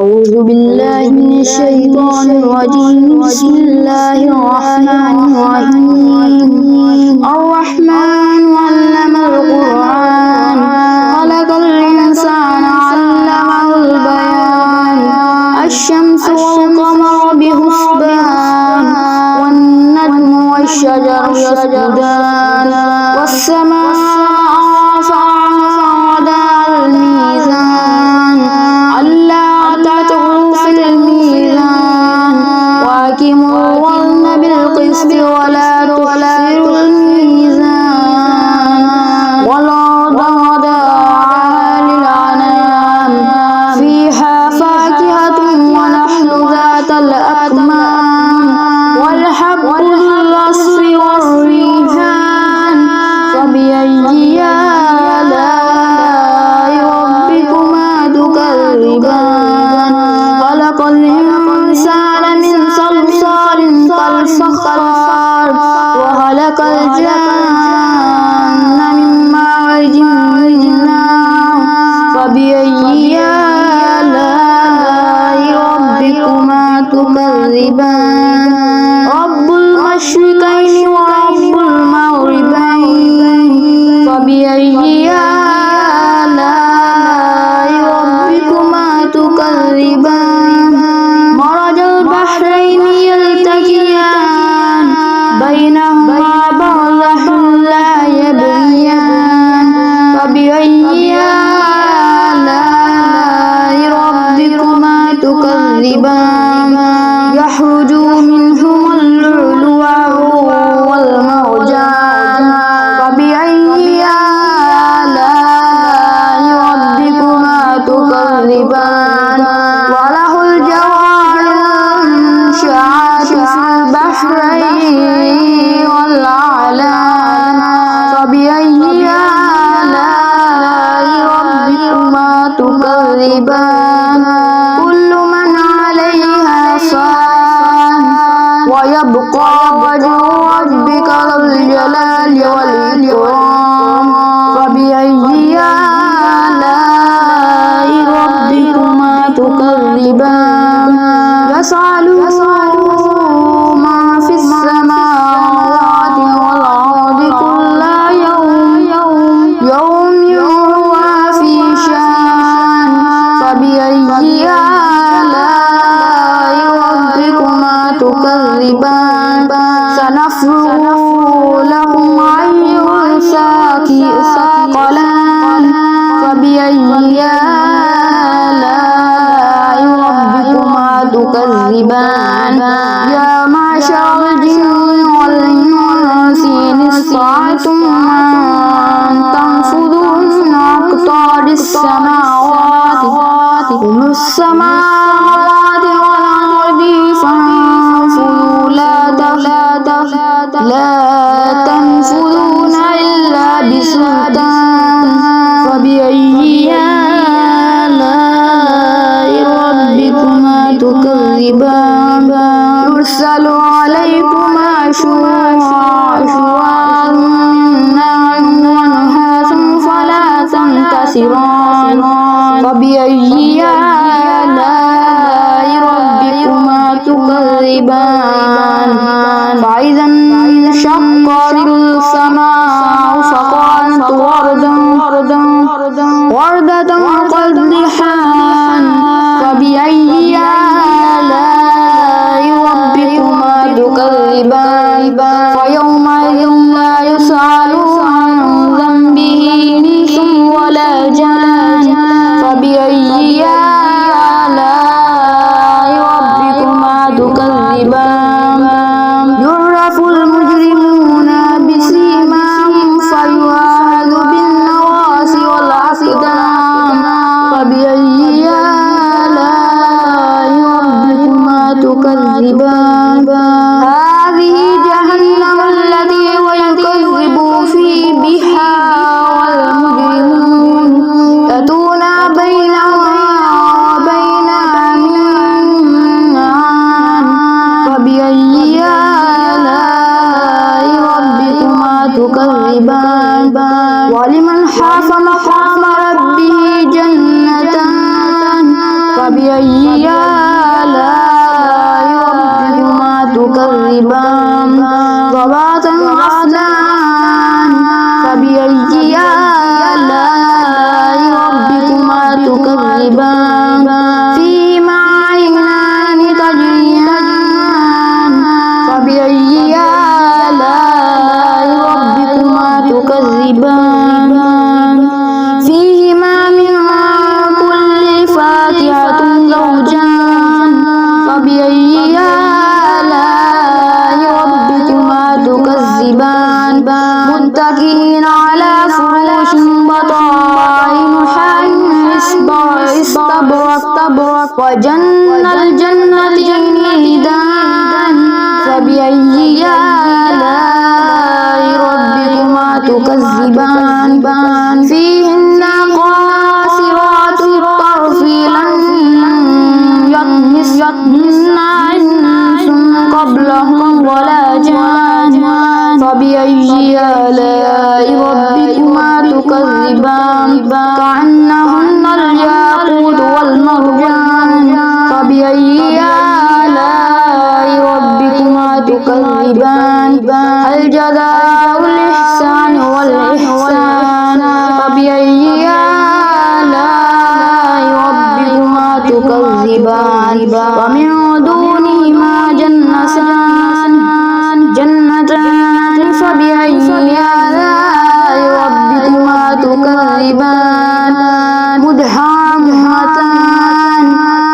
أعوذ بالله من الشيطان الرجيم. بسم الله الرحمن الرحيم. الرحمن علم القرآن خلق الإنسان علمه البيان. الشمس والقمر بحسبان والنجم والشجر يسجدان والسماء رفعها ووضع الميزان ألا تطغوا في الميزان وأقيموا الوزن بالقسط ولا تخسروا الميزان والأرض وضعها للأنام فيها فاكهة ونخل ذات الأكمام والحب الأصف والريحان فبأي آلاء ربكما تكذبان خلق الإنسان من صلصال كالفخار وخلق الجن من مارج من نار فبأي آلاء ربكما تكذبان رب المشرقين ورب المغربين فبأي آلاء ربكما تكذبان مرج البحرين يلتقيان بينهما برزخ لا يبغيان فبأي آلاء ربكما تكذبان يخرج منهما اللؤلؤ والمرجان فبأي آلاء ربكما تكذبان وله الجوار المنشآت في البحرين والأعلام فبأي آلاء ربكما تكذبان كل من عليها فان ويبقى وجه ربك ذو الجلال والإكرام فبأي آلاء ربكما تكذبان يسأله من في السماوات والأرض كل يوم هو في شأن فبأي آلاء ربكما تكذبان سنفرغ لكم أيها الثقلان فبأي آلاء ربكما تكذبان يا معشر الجن والإنس إن استطعتم أن تنفذوا من أقطار السماوات والأرض فانفذوا لا تنفذون إلا بسلطان فبأي آلاء ربكما تكذبان يرسل عليكما شواظ من نار ونحاس فلا تنتصران فبأي آلاء ربكما تكذبان فإذا انشقت السماء فكانت وردة كالدحان فبأي آلاء ربكما تكذبان فيومئذ لا يسأل عن ذنبه إنس ولا جان فبأي آلاء ربكما تكذبان يعرف المجرمون بسيماهم فيؤخذ بالنواصي والأقدام فبأي آلاء ربكما تكذبان هذه جهنم التي ويكذب في بها والمجرمون يأتون بينها وبينها من نار فبأي آلاء ربكما تكذبان ولمن خاف مقام ربه جنتان فبأي فبأي آلاء ربكما تكذبان ذوات أفنان فبأي آلاء ربكما تكذبان فيهما عينان تجريان فبأي آلاء ربكما تكذبان فيهما من كل فاكهة زوجان فبأي آلاء ربكما تكذبان متكئين على فروش بطائنها من استبرق وجنى الجنتين دان فبأي آلاء ربكما تكذبان فيهن قاصرات الطرف لم يطمثهن إنس قبلهم ولا جان فبأي آلاء ربكما تكذبان كأنهن الياقوت والمرجان فبأي آلاء ربكما تكذبان هل جزاء الإحسان والإحسان فبأي آلاء ربكما تكذبان ومن دونهما جنتان فبأي آلاء ربكما تكذبان مدهامتان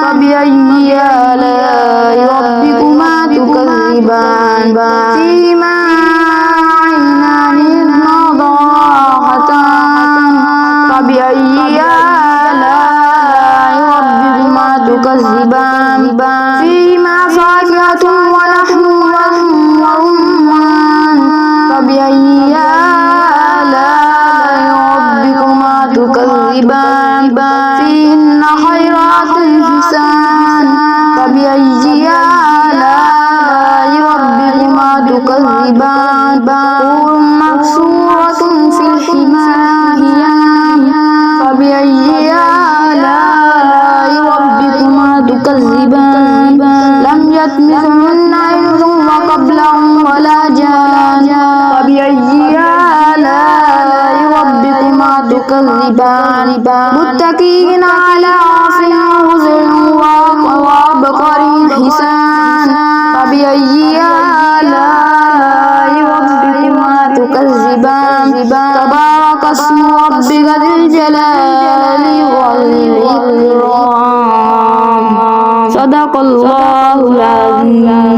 فبأي آلاء ربكما تكذبان فيهما عينان نضاختان فبأي آلاء ربكما تكذبان فيهما فاكهة ونحل ورمان فبأي آلاء ربكما تكذبان فيهن خيرات حسان فبأي آلاء ربكما تكذبان حور مقصورة في الحمام فبأي آلاء ربكما تكذبان لم يطمثهن إنس قبلهم ولا جان فبأي آلاء ربكما تكذبان متكئين على خضر وعبقري حسان فبأي آلاء ربكما تكذبان تبارك اسم ربك ذي الجلال والإكرام صدق الله العظيم.